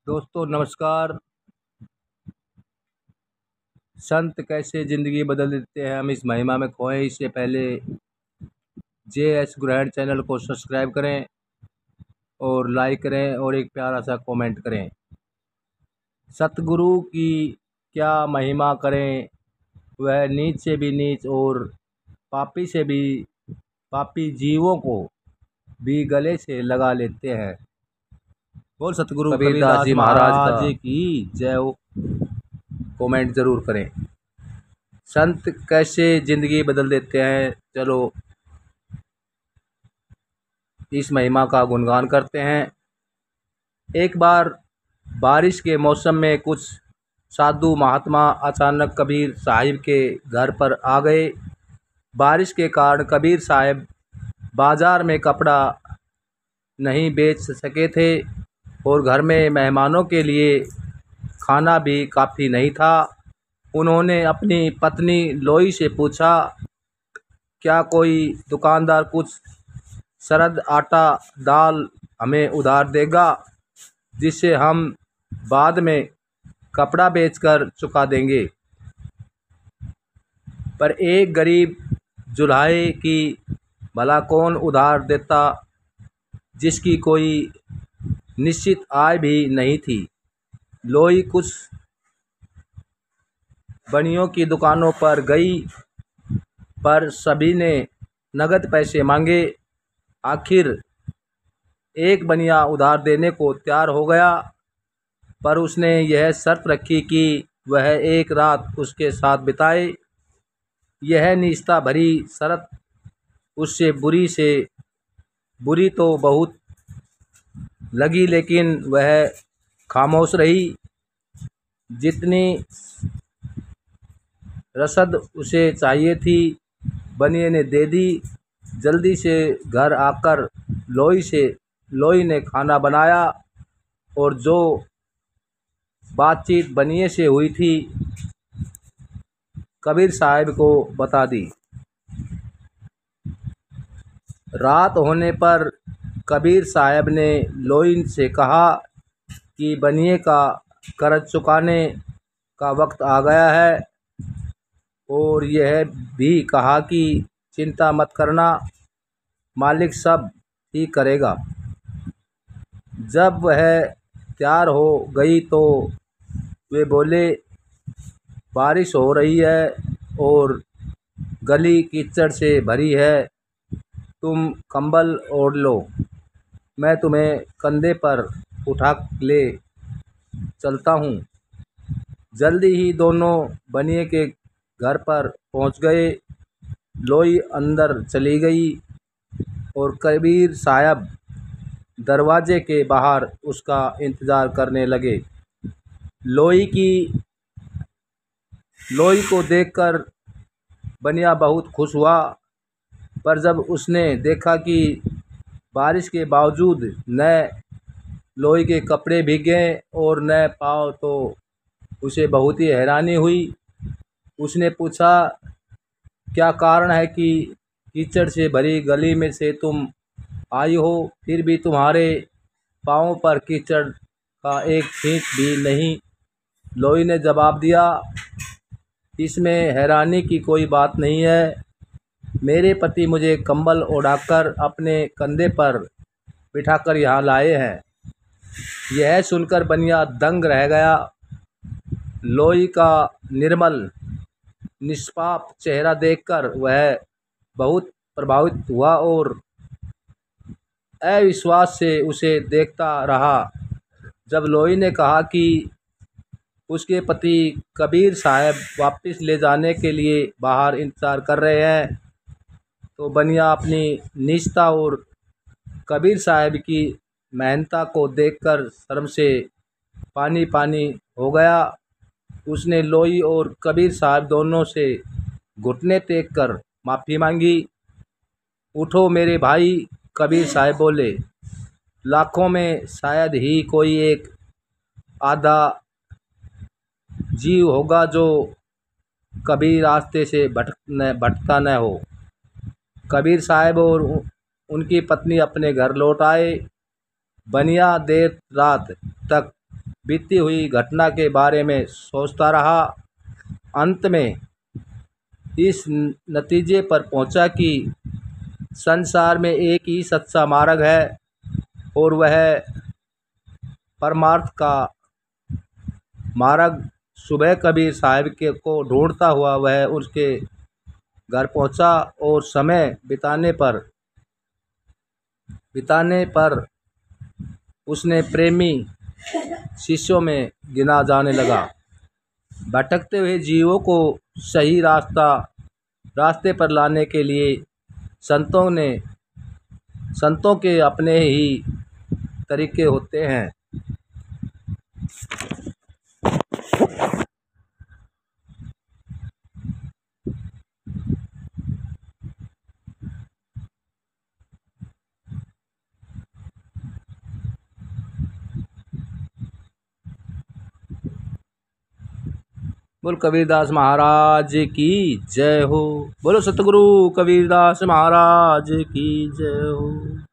दोस्तों नमस्कार। संत कैसे ज़िंदगी बदल देते हैं, हम इस महिमा में खोए। इससे पहले JS ग्रहण चैनल को सब्सक्राइब करें और लाइक करें और एक प्यारा सा कमेंट करें। सतगुरु की क्या महिमा करें, वह नीच से भी नीच और पापी से भी पापी जीवों को भी गले से लगा लेते हैं। बोल सतगुरु कबीरदास जी महाराज की जय हो। कमेंट ज़रूर करें। संत कैसे ज़िंदगी बदल देते हैं, चलो इस महिमा का गुणगान करते हैं। एक बार बारिश के मौसम में कुछ साधु महात्मा अचानक कबीर साहिब के घर पर आ गए। बारिश के कारण कबीर साहिब बाज़ार में कपड़ा नहीं बेच सके थे और घर में मेहमानों के लिए खाना भी काफ़ी नहीं था। उन्होंने अपनी पत्नी लोई से पूछा, क्या कोई दुकानदार कुछ सरद आटा दाल हमें उधार देगा, जिससे हम बाद में कपड़ा बेचकर चुका देंगे। पर एक गरीब जुल्हाए कि भला कौन उधार देता, जिसकी कोई निश्चित आय भी नहीं थी। लोई कुछ बनियों की दुकानों पर गई, पर सभी ने नगद पैसे मांगे। आखिर एक बनिया उधार देने को तैयार हो गया, पर उसने यह शर्त रखी कि वह एक रात उसके साथ बिताए। यह निष्ठा भरी शर्त उससे बुरी तो बहुत लगी, लेकिन वह खामोश रही। जितनी रसद उसे चाहिए थी बनिए ने दे दी। जल्दी से घर आकर लोई ने खाना बनाया और जो बातचीत बनिए से हुई थी कबीर साहब को बता दी। रात होने पर कबीर साहब ने लोई से कहा कि बनिए का कर्ज चुकाने का वक्त आ गया है, और यह भी कहा कि चिंता मत करना, मालिक सब ठीक करेगा। जब वह तैयार हो गई तो वे बोले, बारिश हो रही है और गली कीचड़ से भरी है, तुम कंबल ओढ़ लो, मैं तुम्हें कंधे पर उठा ले चलता हूँ। जल्दी ही दोनों बनिए के घर पर पहुँच गए। लोई अंदर चली गई और कबीर साहब दरवाजे के बाहर उसका इंतज़ार करने लगे। लोई को देखकर बनिया बहुत खुश हुआ, पर जब उसने देखा कि बारिश के बावजूद न लोई के कपड़े भीगे और न पाँव, तो उसे बहुत ही हैरानी हुई। उसने पूछा, क्या कारण है कि कीचड़ से भरी गली में से तुम आई हो, फिर भी तुम्हारे पाँव पर कीचड़ का एक छींट भी नहीं। लोई ने जवाब दिया, इसमें हैरानी की कोई बात नहीं है, मेरे पति मुझे कंबल ओढ़ाकर अपने कंधे पर बिठाकर यहाँ लाए हैं। यह सुनकर बनिया दंग रह गया। लोई का निर्मल निष्पाप चेहरा देखकर वह बहुत प्रभावित हुआ और अविश्वास से उसे देखता रहा। जब लोई ने कहा कि उसके पति कबीर साहब वापस ले जाने के लिए बाहर इंतज़ार कर रहे हैं, तो बनिया अपनी निष्ठा और कबीर साहब की मेहनता को देखकर शर्म से पानी पानी हो गया। उसने लोई और कबीर साहब दोनों से घुटने टेक कर माफ़ी मांगी। उठो मेरे भाई, कबीर साहब बोले, लाखों में शायद ही कोई एक आधा जीव होगा जो कभी रास्ते से भटकता न हो। कबीर साहब और उनकी पत्नी अपने घर लौट आए। बनिया देर रात तक बीती हुई घटना के बारे में सोचता रहा। अंत में इस नतीजे पर पहुंचा कि संसार में एक ही सच्चा मार्ग है और वह परमार्थ का मार्ग। सुबह कबीर साहब के को ढूंढता हुआ वह उसके घर पहुंचा और समय बिताने पर उसने प्रेमी शिष्यों में गिना जाने लगा। भटकते हुए जीवों को सही रास्ते पर लाने के लिए संतों के अपने ही तरीके होते हैं। बोल कबीरदास महाराज की जय हो। बोलो सतगुरु कबीरदास महाराज की जय हो।